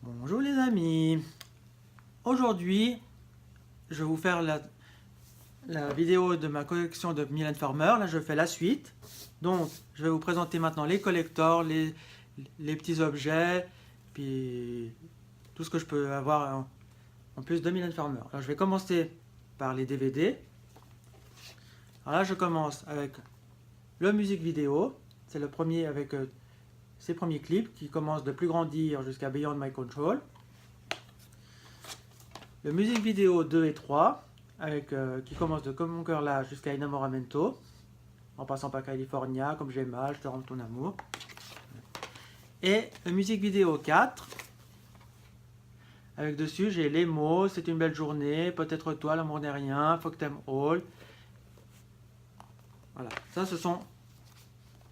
Bonjour les amis, aujourd'hui je vais vous faire la vidéo de ma collection de Mylène Farmer. Là je fais la suite, donc je vais vous présenter maintenant les collectors, les petits objets, puis tout ce que je peux avoir en plus de Mylène Farmer. Alors je vais commencer par les DVD. Alors là je commence avec le musique vidéo, c'est le premier avec ses premiers clips qui commencent de Plus Grandir jusqu'à Beyond My Control. Le musique vidéo 2 et 3 avec, qui commence de Comme mon cœur là jusqu'à Innamoramento, en passant par California, Comme j'ai mal, Je te rends ton amour. Et le musique vidéo 4 avec dessus j'ai Les mots, C'est une belle journée, Peut-être toi, L'amour n'est rien, Faut que t'aimes all. Voilà, ça ce sont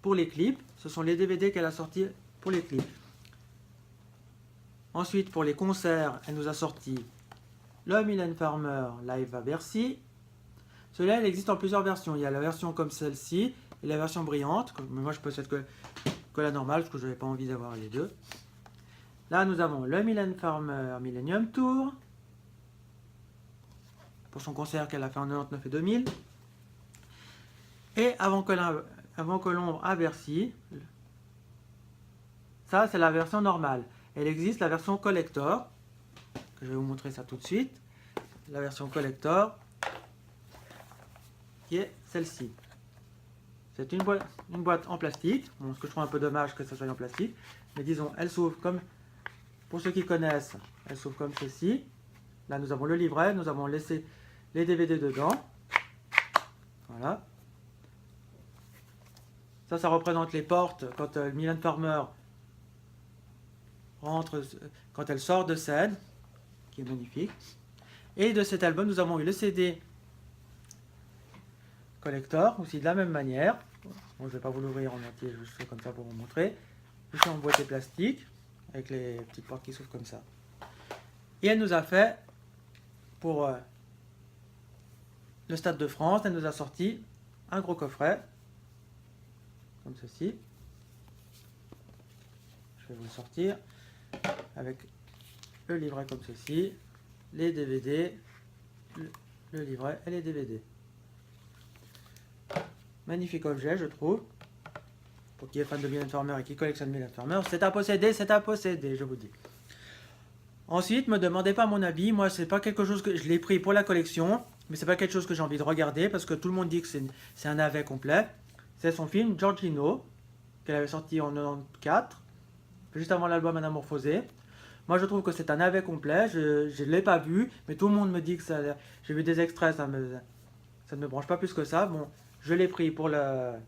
pour les clips, ce sont les DVD qu'elle a sortis pour les clips. Ensuite pour les concerts, elle nous a sorti le Mylène Farmer Live à Bercy. Celui-là, il existe en plusieurs versions. Il y a la version comme celle-ci et la version brillante. Mais moi, je possède que la normale parce que je n'avais pas envie d'avoir les deux. Là, nous avons le Mylène Farmer Millennium Tour pour son concert qu'elle a fait en 99 et 2000. Et Avant que l'ombre à Bercy. Ça, c'est la version normale. Elle existe la version collector. Je vais vous montrer ça tout de suite. La version collector qui est celle-ci. C'est une boîte en plastique. Bon, ce que je trouve un peu dommage que ça soit en plastique. Mais disons, elle s'ouvre comme, pour ceux qui connaissent, elle s'ouvre comme ceci. Là, nous avons le livret, nous avons laissé les DVD dedans. Voilà. Ça représente les portes quand Mylène Farmer rentre, quand elle sort de scène, qui est magnifique. Et de cet album, nous avons eu le CD collector, aussi de la même manière. Bon, je ne vais pas vous l'ouvrir en entier, je fais comme ça pour vous montrer. Ici en boîte plastique, avec les petites portes qui s'ouvrent comme ça. Et elle nous a fait, pour le Stade de France, elle nous a sorti un gros coffret, comme ceci. Je vais vous le sortir, avec le livret comme ceci, les DVD, le livret et les DVD. Magnifique objet, je trouve. Pour qui est fan de Mylène Farmer et qui collectionne Mylène Farmer, c'est à posséder, je vous dis. Ensuite, me demandez pas mon avis. Moi, c'est pas quelque chose que je l'ai pris pour la collection, mais c'est pas quelque chose que j'ai envie de regarder parce que tout le monde dit que c'est un navet complet. C'est son film Giorgino qu'elle avait sorti en 94, juste avant l'album Anamorphosé. Moi, je trouve que c'est un navet complet. Je ne l'ai pas vu, mais tout le monde me dit que ça. J'ai vu des extraits, ça ne me branche pas plus que ça. Bon, je l'ai pris pour la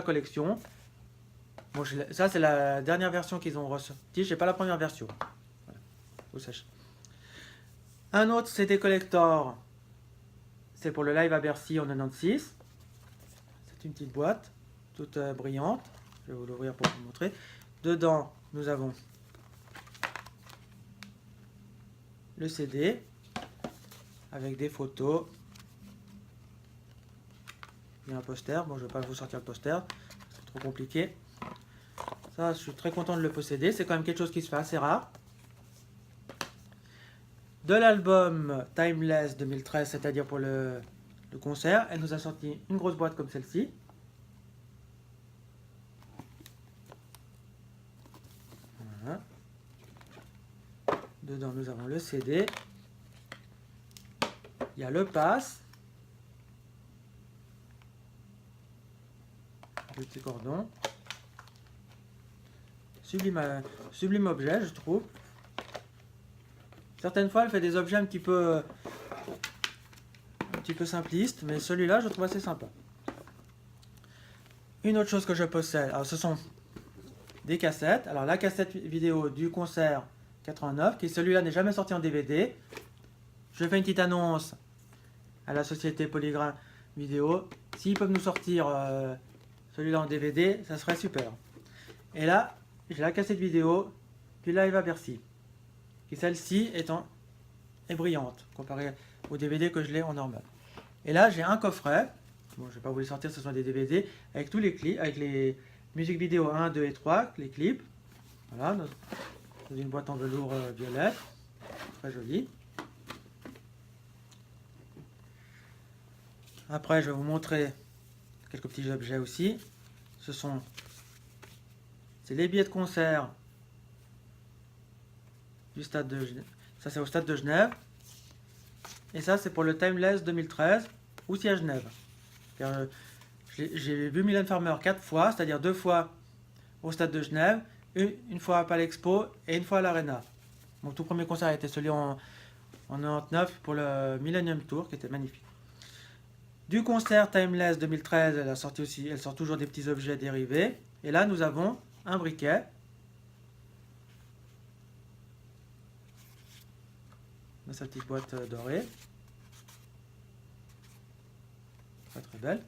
collection. Bon, ça, c'est la dernière version qu'ils ont ressortie. J'ai pas la première version. Voilà, vous sachez. Un autre CD collector, c'est pour le live à Bercy en 96. C'est une petite boîte, toute brillante. Je vais vous l'ouvrir pour vous montrer. Dedans, nous avons le CD avec des photos. Il y a un poster. Bon, je ne vais pas vous sortir le poster, c'est trop compliqué. Ça, je suis très content de le posséder. C'est quand même quelque chose qui se fait assez rare. De l'album Timeless 2013, c'est-à-dire pour le concert, elle nous a sorti une grosse boîte comme celle-ci. Voilà. Dedans, nous avons le CD. Il y a le pass. Le petit cordon. Sublime objet, je trouve. Certaines fois, elle fait des objets un petit peu simplistes, mais celui-là, je trouve assez sympa. Une autre chose que je possède, alors ce sont des cassettes. Alors la cassette vidéo du concert 89, qui celui-là n'est jamais sorti en DVD. Je fais une petite annonce à la société Polygram Vidéo. S'ils peuvent nous sortir celui-là en DVD, ça serait super. Et là, j'ai la cassette vidéo du live à Bercy, qui celle-ci est brillante comparée au DVD que je l'ai en normal. Et là, j'ai un coffret. Bon, je ne vais pas vous les sortir, ce sont des DVD avec tous les clips, avec les musiques vidéo 1, 2 et 3, les clips. Voilà, dans une boîte en velours violet. Très joli. Après, je vais vous montrer quelques petits objets aussi. C'est les billets de concert du stade de Genève. Ça, c'est au stade de Genève. Et ça, c'est pour le Timeless 2013, aussi à Genève. J'ai vu Mylène Farmer 4 fois, c'est-à-dire 2 fois au stade de Genève, une fois à Palexpo et une fois à l'Arena. Mon tout premier concert a été celui en 99 pour le Millennium Tour, qui était magnifique. Du concert Timeless 2013, elle sort toujours des petits objets dérivés. Et là, nous avons un briquet. Dans sa petite boîte dorée. Très très belle.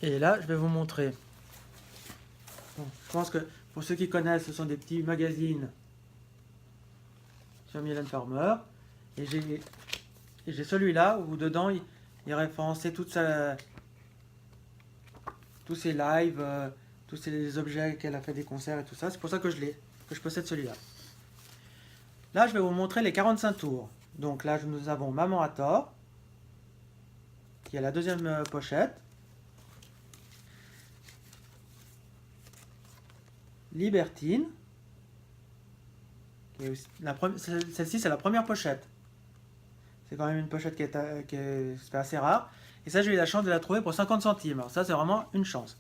Et là, je vais vous montrer. Bon, je pense que pour ceux qui connaissent, ce sont des petits magazines sur Mylène Farmer. Et j'ai celui-là où dedans, il référençait tous ses lives, tous ces objets qu'elle a fait des concerts et tout ça. C'est pour ça que je possède celui-là. Là, je vais vous montrer les 45 tours. Donc là, nous avons Maman à tort, qui est la deuxième pochette. Libertine. Celle-ci, c'est la première pochette. C'est quand même une pochette qui est assez rare. Et ça, j'ai eu la chance de la trouver pour 50 centimes. Alors ça, c'est vraiment une chance.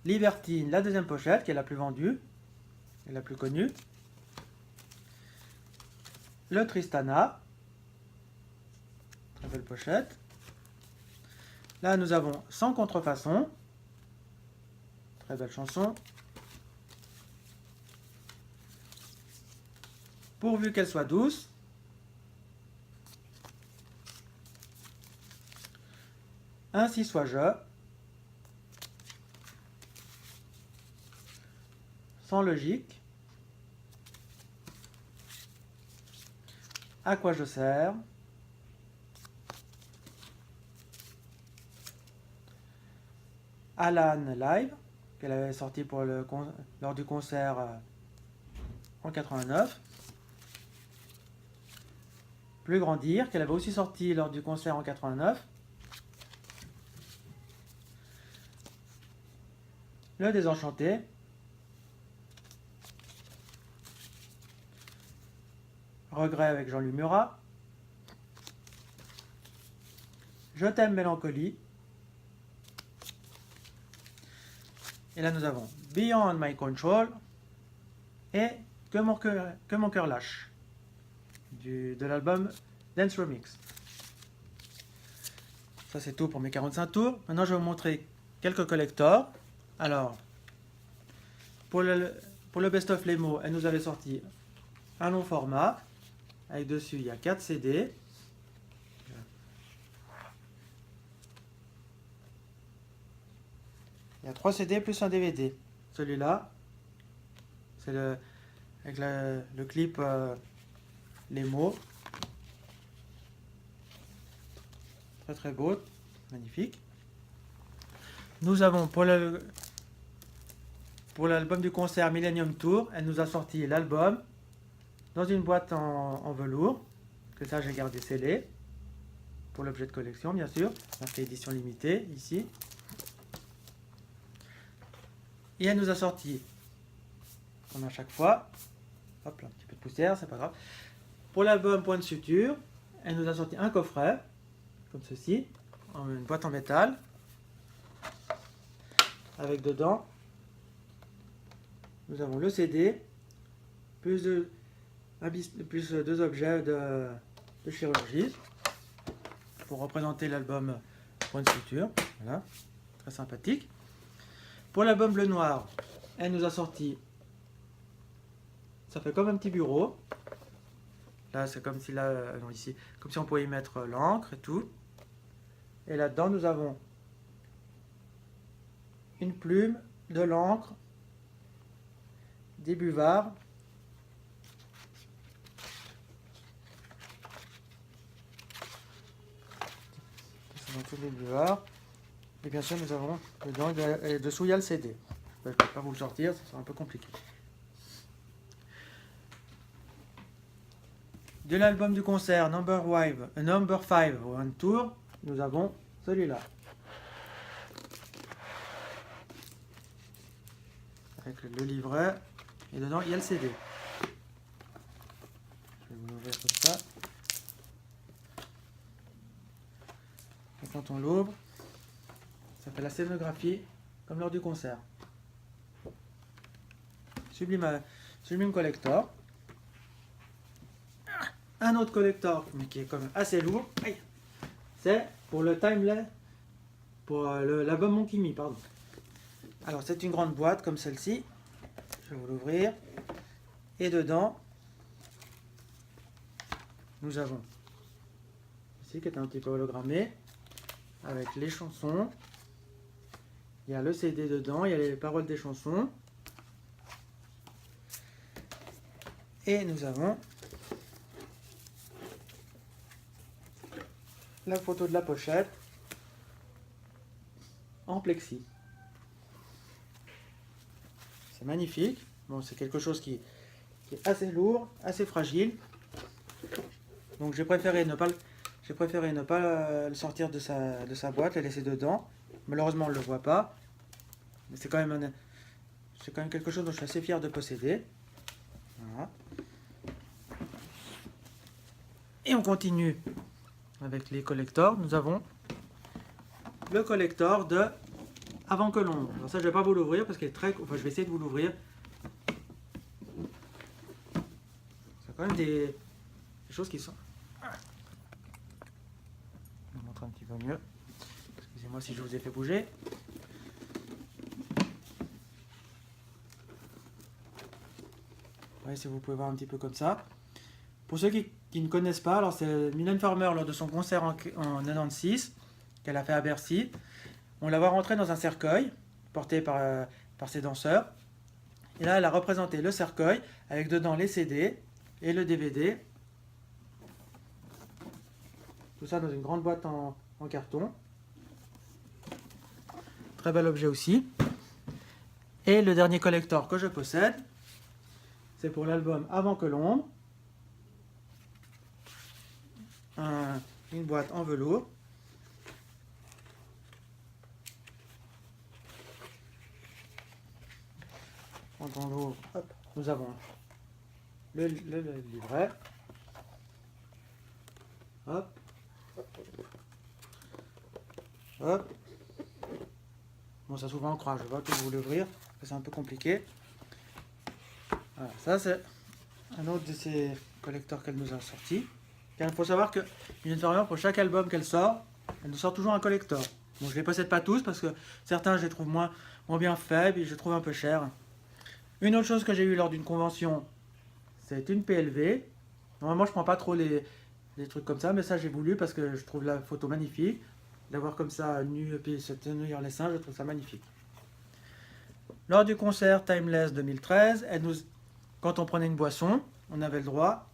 Libertine, la deuxième pochette, qui est la plus vendue et la plus connue. Le Tristana. Très belle pochette. Là, nous avons Sans contrefaçon. Très belle chanson. Pourvu qu'elle soit douce. Ainsi soit-je. Sans logique. À quoi je sers. Alan Live, qu'elle avait sorti lors du concert en 89. Plus grandir, qu'elle avait aussi sorti lors du concert en 89. Le Désenchanté. Regret avec Jean-Louis Murat. Je t'aime Mélancolie. Et là nous avons Beyond My Control et Que mon cœur lâche de l'album Dance Remix. Ça c'est tout pour mes 45 tours. Maintenant je vais vous montrer quelques collectors. Alors pour le Best of Lemo, elle nous avait sorti un long format avec dessus il y a 4 CD. Il y a 3 CD plus un DVD. Celui-là, c'est avec le clip Les mots. Très très beau, magnifique. Nous avons pour l'album du concert Millennium Tour, elle nous a sorti l'album dans une boîte en velours. Que ça j'ai gardé scellé. Pour l'objet de collection bien sûr. Marqué édition limitée ici. Et elle nous a sorti, comme à chaque fois, hop là, un petit peu de poussière, c'est pas grave. Pour l'album Point de suture, elle nous a sorti un coffret, comme ceci, une boîte en métal, avec dedans, nous avons le CD, plus deux objets de chirurgie, pour représenter l'album Point de suture, voilà, très sympathique. Pour l'album bleu noir, elle nous a sorti, ça fait comme un petit bureau. Là, c'est comme si ici, comme si on pouvait y mettre l'encre et tout. Et là-dedans, nous avons une plume, de l'encre, des buvards, ce sont tous les buvards. Et bien sûr, nous avons dedans, et dessous, il y a le CD. je ne peux pas vous le sortir, ça sera un peu compliqué. De l'album du concert Number 5 One Tour, nous avons celui-là. Avec le livret, et dedans il y a le CD. Je vais vous l'ouvrir comme ça. Et quand on l'ouvre, ça fait la scénographie comme lors du concert. Sublime collector. Un autre collector, mais qui est quand même assez lourd, c'est pour le Timeless, pour l'album Monkey Me, pardon. Alors c'est une grande boîte comme celle-ci. Je vais vous l'ouvrir. Et dedans, nous avons ici qui est un petit peu hologrammé, avec les chansons. Il y a le CD dedans, il y a les paroles des chansons. Et nous avons la photo de la pochette en plexi. C'est magnifique. Bon, c'est quelque chose qui est assez lourd, assez fragile. Donc j'ai préféré ne pas le sortir de sa boîte, le laisser dedans. Malheureusement, on ne le voit pas. Mais c'est quand même quelque chose dont je suis assez fier de posséder. Voilà. Et on continue avec les collectors. Nous avons le collector de Avant que l'ombre. Alors ça, je ne vais pas vous l'ouvrir parce qu'il est très... Enfin, je vais essayer de vous l'ouvrir. C'est quand même des choses qui sont... Je vais vous montrer un petit peu mieux. Excusez-moi si je vous ai fait bouger. Ouais, si vous pouvez voir un petit peu comme ça. Pour ceux qui ne connaissent pas, alors c'est Mylène Farmer lors de son concert en 96 qu'elle a fait à Bercy. On la voit rentrer dans un cercueil porté par ses danseurs. Et là, elle a représenté le cercueil avec dedans les CD et le DVD. Tout ça dans une grande boîte en carton. Très bel objet aussi. Et le dernier collector que je possède, c'est pour l'album Avant que l'ombre. Une boîte en velours. Quand on l'ouvre, nous avons le livret. Hop. Hop. Bon, ça s'ouvre en croix, je vais pas tout vous l'ouvrir, c'est un peu compliqué. Voilà, ça c'est un autre de ces collecteurs qu'elle nous a sorti. Il faut savoir que Mylène Farmer, pour chaque album qu'elle sort, elle nous sort toujours un collector. Bon, je ne les possède pas tous parce que certains je les trouve moins bien faits et je les trouve un peu chers. Une autre chose que j'ai eue lors d'une convention, c'est une PLV. Normalement, je ne prends pas trop les trucs comme ça, mais ça j'ai voulu parce que je trouve la photo magnifique. D'avoir comme ça nu et puis se tenir les seins, je trouve ça magnifique. Lors du concert Timeless 2013, quand on prenait une boisson, on avait le droit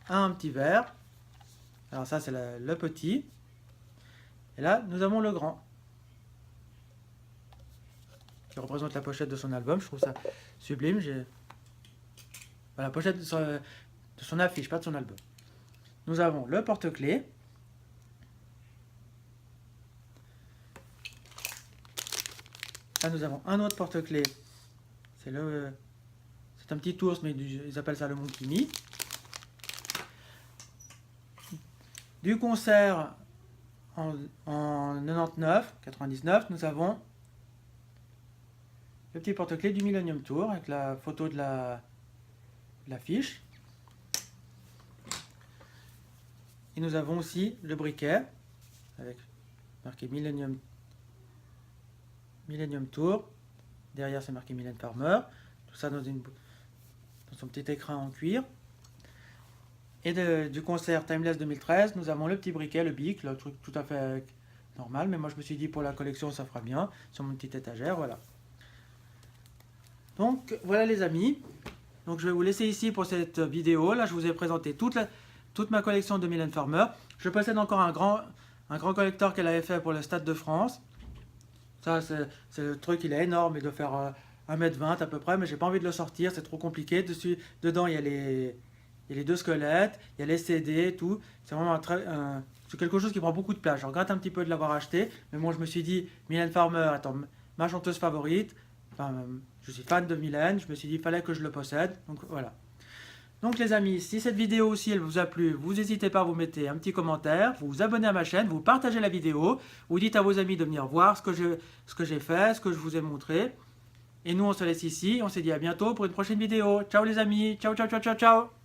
à un petit verre. Alors ça c'est le petit. Et là, nous avons le grand. Qui représente la pochette de son album. Je trouve ça sublime. La pochette de son affiche, pas de son album. Nous avons le porte-clés. Là, nous avons un autre porte-clés. C'est un petit ours, mais ils appellent ça le Monkey Me. Du concert en 99, nous avons le petit porte-clés du Millennium Tour avec la photo de l'affiche. Et nous avons aussi le briquet avec marqué Millennium Tour. Derrière, c'est marqué Mylène Farmer. Tout ça dans son petit écran en cuir. Et du concert Timeless 2013, nous avons le petit briquet, le bic, le truc tout à fait normal. Mais moi, je me suis dit, pour la collection, ça fera bien. Sur mon petite étagère, voilà. Donc, voilà les amis. Donc, je vais vous laisser ici pour cette vidéo. Là, je vous ai présenté toute ma collection de Mylène Farmer. Je possède encore un grand collector qu'elle avait fait pour le Stade de France. Ça, c'est le truc, il est énorme. Il doit faire 1,20 m à peu près, mais j'ai pas envie de le sortir, c'est trop compliqué. Dedans, il y a les deux squelettes, il y a les CD et tout. C'est vraiment c'est quelque chose qui prend beaucoup de place. Je regrette un petit peu de l'avoir acheté, mais moi je me suis dit, Mylène Farmer, attends, ma chanteuse favorite, enfin, je suis fan de Mylène, je me suis dit, il fallait que je le possède, donc voilà. Donc les amis, si cette vidéo aussi elle vous a plu, vous n'hésitez pas à vous mettre un petit commentaire, vous vous abonnez à ma chaîne, vous partagez la vidéo, vous dites à vos amis de venir voir ce que j'ai fait, ce que je vous ai montré. Et nous on se laisse ici, on se dit à bientôt pour une prochaine vidéo. Ciao les amis, ciao ciao ciao ciao ciao.